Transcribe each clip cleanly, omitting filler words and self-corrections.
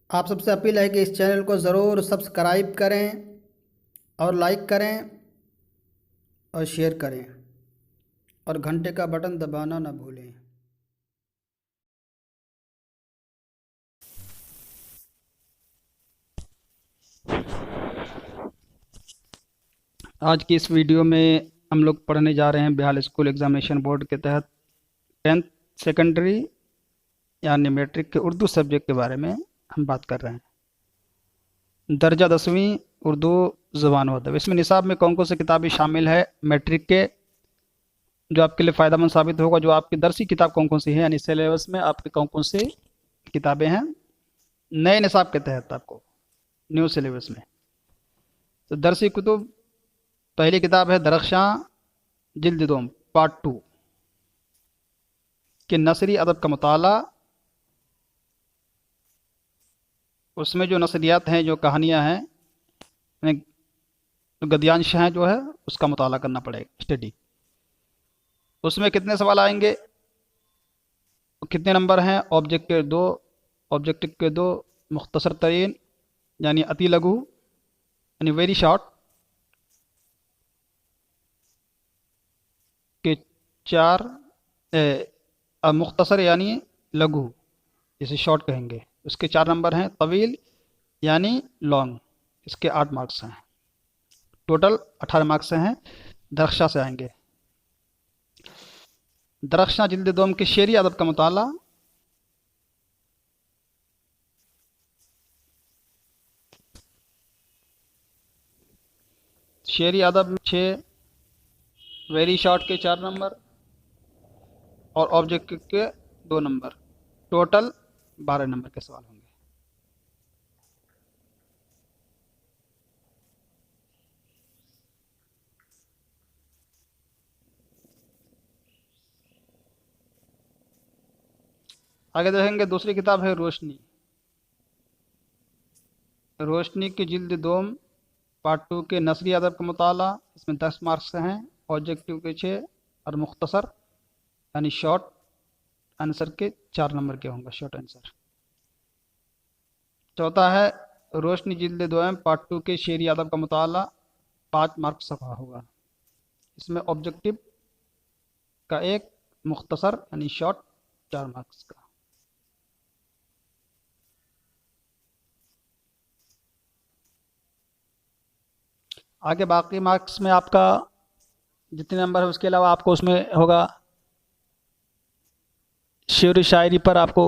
आप सबसे अपील है कि इस चैनल को ज़रूर सब्सक्राइब करें और लाइक करें और शेयर करें और घंटे का बटन दबाना ना भूलें। आज की इस वीडियो में हम लोग पढ़ने जा रहे हैं बिहार स्कूल एग्जामिनेशन बोर्ड के तहत 10th सेकेंडरी यानी मैट्रिक के उर्दू सब्जेक्ट के बारे में हम बात कर रहे हैं। दर्जा 10वीं उर्दू ज़बान व अदब, इसमें निसाब में कौन कौन सी किताबें शामिल है मैट्रिक के, जो आपके लिए फ़ायदेमंद साबित होगा। जो आपकी दरसी किताब कौन कौन सी है, यानी सिलेबस में आपके कौन कौन सी किताबें हैं नए निसाब के तहत आपको न्यू सिलेबस में। तो दरसी कुतुब, पहली किताब है दरख्शां जिल्द दोम पार्ट 2 कि नसरी अदब का मुताला। उसमें जो नसरियात हैं, जो कहानियाँ हैं, यानी गद्यांश हैं, जो है उसका मुताला करना पड़ेगा, स्टडी। उसमें कितने सवाल आएंगे, कितने नंबर हैं? ऑब्जेक्टिव के दो, मुख्तसर तरीन यानी अति लघु यानी वेरी शॉर्ट के 4, मुख्तसर यानी लघु जिसे शॉर्ट कहेंगे, उसके 4 नंबर हैं। तवील यानी लॉन्ग, इसके 8 मार्क्स हैं। टोटल 18 मार्क्स हैं। दरख्शां से आएंगे। दरख्शां जिल्द दोम के शेरी अदब का मुताला। शेरी अदब में 6, वेरी शॉर्ट के 4 नंबर और ऑब्जेक्टिव के 2 नंबर। टोटल 12 नंबर के सवाल होंगे। आगे देखेंगे, दूसरी किताब है रोशनी। रोशनी की जिल्द दोम पार्ट 2 के नसरी अदब का मुताला। इसमें 10 मार्क्स हैं। ऑब्जेक्टिव के 6 और मुख्तसर यानी शॉर्ट आंसर के 4 नंबर के होंगे, शॉर्ट आंसर। चौथा है रोशनी जिल्द दोम पार्ट 2 के शेरी अदब का मुताला, 5 मार्क्स का होगा। इसमें ऑब्जेक्टिव का 1, मुख्तसर यानी शॉर्ट 4 मार्क्स का। आगे बाकी मार्क्स में आपका जितने नंबर है, उसके अलावा आपको उसमें होगा शेर शायरी पर आपको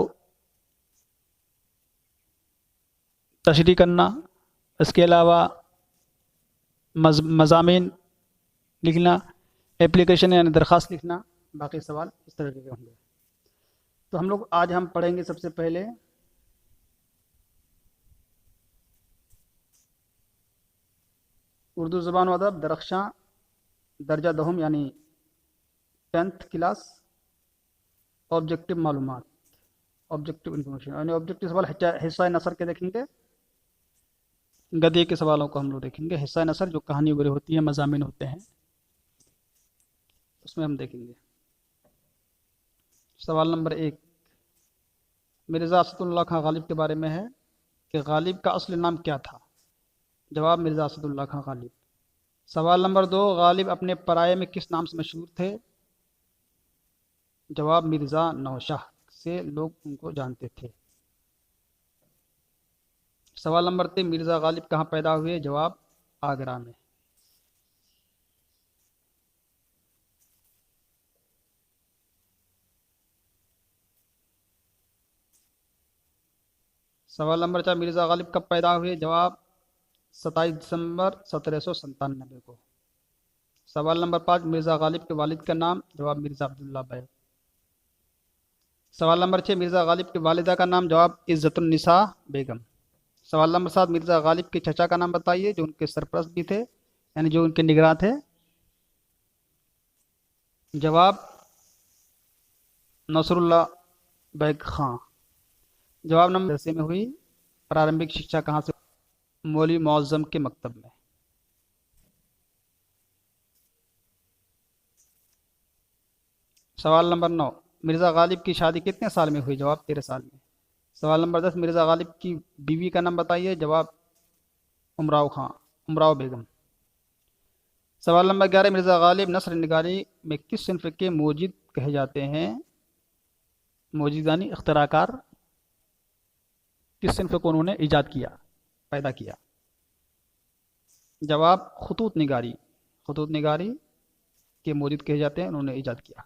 तशरीह करना, इसके अलावा मज़ामीन लिखना, एप्लीकेशन यानी दरख्वास्त लिखना। बाकी सवाल इस तरह के होंगे। तो हम पढ़ेंगे सबसे पहले उर्दू ज़बान व अदब दरख्शां दर्जा दहम यानी 10th क्लास। ऑब्जेक्टिव मालूमात, ऑब्जेक्टिव इन्फॉर्मेशन यानी ऑब्जेक्टिव सवाल हिस्सा नसर के देखेंगे। गद्य के सवालों को हम लोग देखेंगे। हिस्सा नसर जो कहानी वगैरह होती है, मज़ामीन होते हैं, उसमें हम देखेंगे। सवाल नंबर 1 मिर्ज़ा असदुल्ला खां गालिब के बारे में है कि गालिब का असली नाम क्या था। जवाब मिर्ज़ा असदुल्ला खां गालिब। सवाल नंबर 2 गालिब अपने पराये में किस नाम से मशहूर थे। जवाब मिर्ज़ा नौशाह से लोग उनको जानते थे। सवाल नंबर 3 मिर्ज़ा गालिब कहाँ पैदा हुए। जवाब आगरा में। सवाल नंबर 4 मिर्ज़ा गालिब कब पैदा हुए। जवाब 27 दिसंबर 1797 को। सवाल नंबर 5 मिर्ज़ा गालिब के वालिद का नाम। जवाब मिर्ज़ा अब्दुल्ला बैग। सवाल नंबर 6 मिर्ज़ा गालिब की वालिदा का नाम। जवाब इज़्ज़तुन्निसा बेगम। सवाल नंबर 7 मिर्ज़ा गालिब के चचा का नाम बताइए, जो उनके सरपरस्त भी थे, यानी जो उनके निगरान थे। जवाब नसरुल्ला बैग खां। जवाब नंबर 10 में हुई। प्रारंभिक शिक्षा कहाँ से। मौलवी मुअज़्ज़म के मकतब में। सवाल नंबर 9 मिर्ज़ा गालिब की शादी कितने साल में हुई। जवाब 13 साल में। सवाल नंबर 10, मिर्ज़ा गालिब की बीवी का नाम बताइए। जवाब उमराव खां, उमराव बेगम। सवाल नंबर 11, मिर्ज़ा गालिब नस्र निगारी में किस सिन्फ के मोजिद कहे जाते हैं? मोजिद यानी इख्तराकार। किस सिन्फ को उन्होंने ईजाद किया, पैदा किया? जवाब खतूत निगारी, खतूत निगारी के मोजिद कहे जाते हैं, उन्होंने ईजाद किया।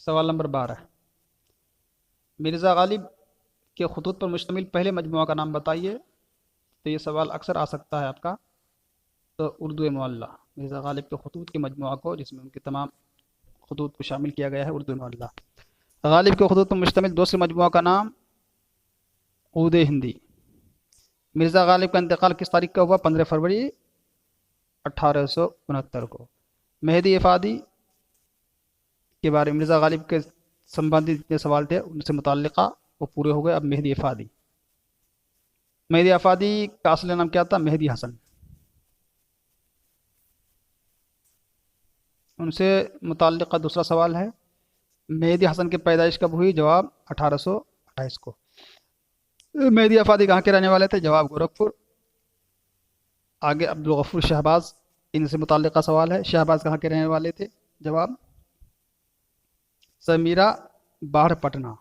सवाल नंबर 12, मिर्ज़ा गालिब के खतूत पर मुश्तमिल पहले मजमुआ का नाम बताइए। तो ये सवाल अक्सर आ सकता है आपका। तो उर्दू मुअल्ला, मिर्ज़ा गालिब के खतूत के मजमुआ को, जिसमें उनके तमाम खतूत को शामिल किया गया है, उर्दू मुअल्ला। गालिब के खतूत पर मुश्तमिल दूसरे मजमुआ का नाम ऊद हिंदी। मिर्ज़ा गालिब का इंतकाल किस तारीख का हुआ? 15 फरवरी 1869 को। मेहदी इफ़ादी के बारे में, मिर्ज़ा गालिब के संबंधित जितने सवाल थे उनसे मुताल्लिक़ा वो पूरे हो गए। अब मेहदी इफ़ादी, मेहदी इफ़ादी का असली नाम क्या था? मेहदी हसन। उनसे मुताल्लिक़ा दूसरा सवाल है, मेहदी हसन की पैदाइश कब हुई? जवाब 1828 को। मेहदी इफ़ादी कहाँ के रहने वाले थे? जवाब गोरखपुर। आगे अब्दुल गफूर शहबाज, इनसे मुताल्लिक़ा सवाल है, शहबाज कहाँ के रहने वाले थे? जवाब समीरा बाढ़ पटना,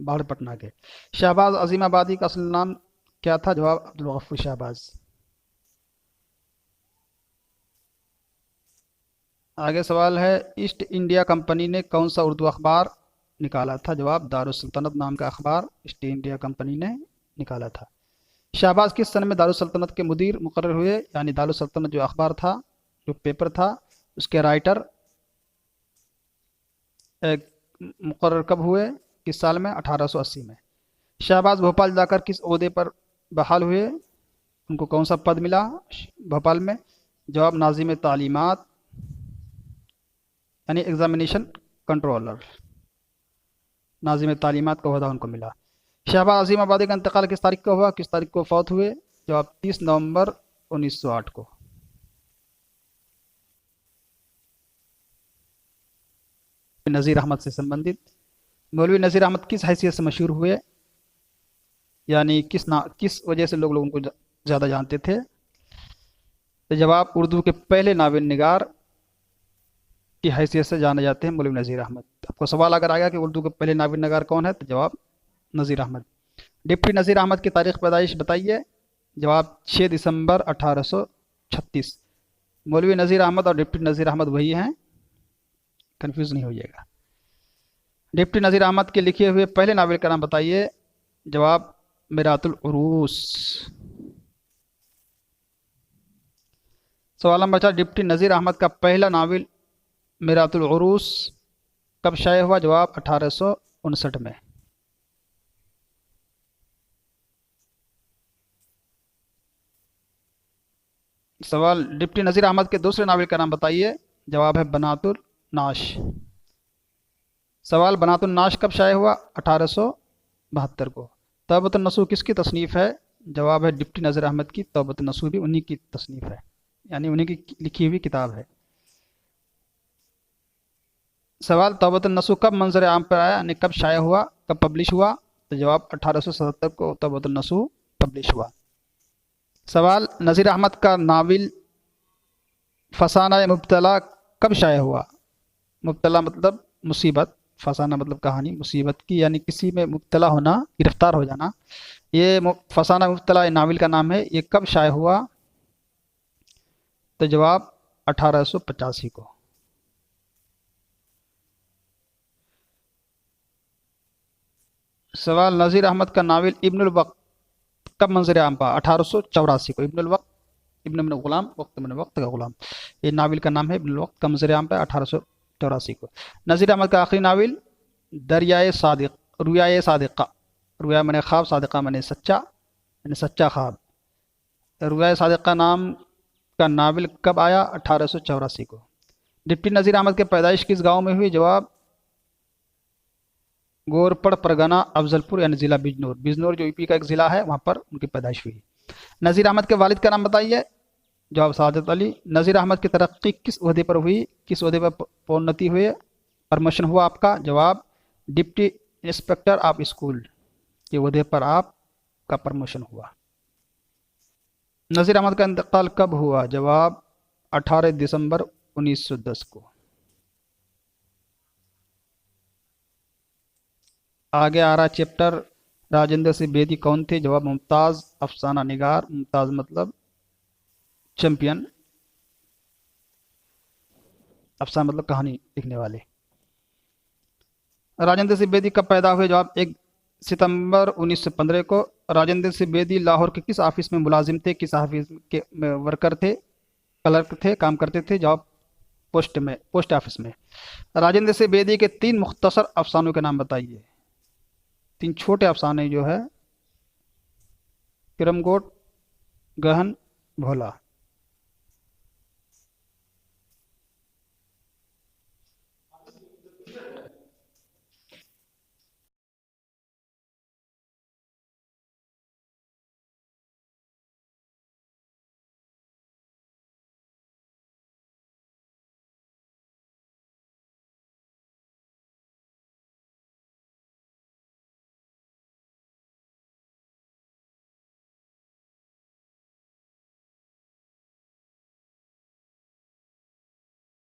बाढ़ पटना के। शहबाज अजीमाबादी का असल नाम क्या था? जवाब अब्दुल गफूर शहबाज। आगे सवाल है, ईस्ट इंडिया कंपनी ने कौन सा उर्दू अखबार निकाला था? जवाब दारुस्सल्तनत नाम का अखबार ईस्ट इंडिया कंपनी ने निकाला था। शहबाज किस सन में दारुस्सल्तनत के मुदीर मुकर्रर हुए? यानी दारुस्सल्तनत जो अखबार था, जो पेपर था, उसके राइटर मुकर्रर कब हुए? किस साल में? 1880 में। शहबाज भोपाल जाकर किस ओहदे पर बहाल हुए? उनको कौन सा पद मिला भोपाल में? जवाब नाज़िम तालीमात, यानी एग्जामिनेशन कंट्रोलर, नाज़िम तालीमात का ओहदा उनको मिला। शहबाज अजीमाबादी का इंतकाल किस तारीख को हुआ? किस तारीख को फौत हुए? जवाब 30 नवंबर 1908 को। नज़ीर अहमद से संबंधित, मौलवी नज़ीर अहमद किस हैसियत से मशहूर हुए? यानी किस वजह से लोग उनको ज़्यादा जानते थे? तो जवाब उर्दू के पहले नावल निगार की हैसियत से जाने जाते हैं मौलवी नज़ीर अहमद। आपको सवाल अगर आएगा कि उर्दू के पहले नावल निगार कौन है, तो जवाब नज़ीर अहमद। डिप्टी नज़ीर अहमद की तारीख पैदाइश बताइए। जवाब 6 दिसंबर 1836। मौलवी नज़ीर अहमद और डिप्टी नज़ीर अहमद वही हैं, कंफ्यूज नहीं होइएगा। डिप्टी नज़ीर अहमद के लिखे हुए पहले नावल का नाम बताइए। जवाब मिरातुल उरूस। सवाल नंबर 4, डिप्टी नज़ीर अहमद का पहला नावल मिरातुल उरूस कब शाये हुआ? जवाब 1859 में। सवाल, डिप्टी नज़ीर अहमद के दूसरे नावल का नाम बताइए। जवाब है बनातुल नाश। सवाल, बनातुल नाश कब शाये हुआ? 1872 को। तौबतुन नसूह किसकी तसनीफ़ है? जवाब है डिप्टी नज़ीर अहमद की। तौबतुन नसूह भी उन्हीं की तसनीफ़ है, यानी उन्हीं की लिखी हुई किताब है। सवाल, तौबतुन नसूह कब मंजर आम पर आया, यानी कब शाया हुआ, कब पब्लिश हुआ? तो जवाब 1877 को तौबतुन नसूह पब्लिश हुआ। सवाल, नज़ीर अहमद का नावल फसाना मुब्तला कब शाया हुआ? मुब्तला मतलब मुसीबत, फसाना मतलब कहानी, मुसीबत की यानी किसी में मुब्तला होना, गिरफ्तार हो जाना। ये फसाना मुब्तला नावल का नाम है। ये कब शाया हुआ? तो जवाब 1885 को। सवाल, नज़ीर अहमद का नावल इब्नुल वक्त कब मंजर आम पा? 1884 को। इब्नुल वक्त, इब्न मिन गुलाम, वक्त मिन वक्त का गुलाम, ये नावल का नाम है। इब्नुल वक्त का मंजर आम पे 1884 को। नज़ीर अहमद का आखिरी नावल दरियाए सादिक, रुयाए सादिक़ा, रुया मैंने ख्वाब, सादिक़ा मैंने सच्चा, मैंने सच्चा ख्वाब। रुयाए सादिक़ा नाम का नावल कब आया? 1884 को। डिप्टी नज़ीर अहमद की पैदाइश किस गांव में हुई? जवाब गोरपड़ परगना अफजलपुर, यानी ज़िला बिजनौर। बिजनौर जो यूपी का एक ज़िला है, वहाँ पर उनकी पैदाइश हुई। नज़ीर अहमद के वालिद का नाम बताइए। जवाब सादत अली। नज़ीर अहमद की तरक्की किस ओहदे पर हुई, किस ओहदे पर प्रोन्नति हुए, प्रमोशन हुआ आपका? जवाब डिप्टी इंस्पेक्टर ऑफ स्कूल के ओहदे पर आपका प्रमोशन हुआ। नज़ीर अहमद का इंतकाल कब हुआ? जवाब 18 दिसंबर 1910 को। आगे आ रहा चैप्टर, राजेंद्र सिंह बेदी कौन थे? जवाब मुमताज़ अफसाना निगार। मुमताज़ मतलब चैंपियन, अफसाना मतलब कहानी लिखने वाले। राजेंद्र सिंह बेदी कब पैदा हुए? जवाब 1 सितंबर 1915 को। राजेंद्र सिंह बेदी लाहौर के किस ऑफिस में मुलाजिम थे? किस ऑफिस के वर्कर थे, क्लर्क थे, काम करते थे? जवाब पोस्ट ऑफिस में। राजेंद्र सिंह बेदी के 3 मुख्तसर अफसानों के नाम बताइए। 3 छोटे अफसाने जो है, किरमगोट, गहन, भोला।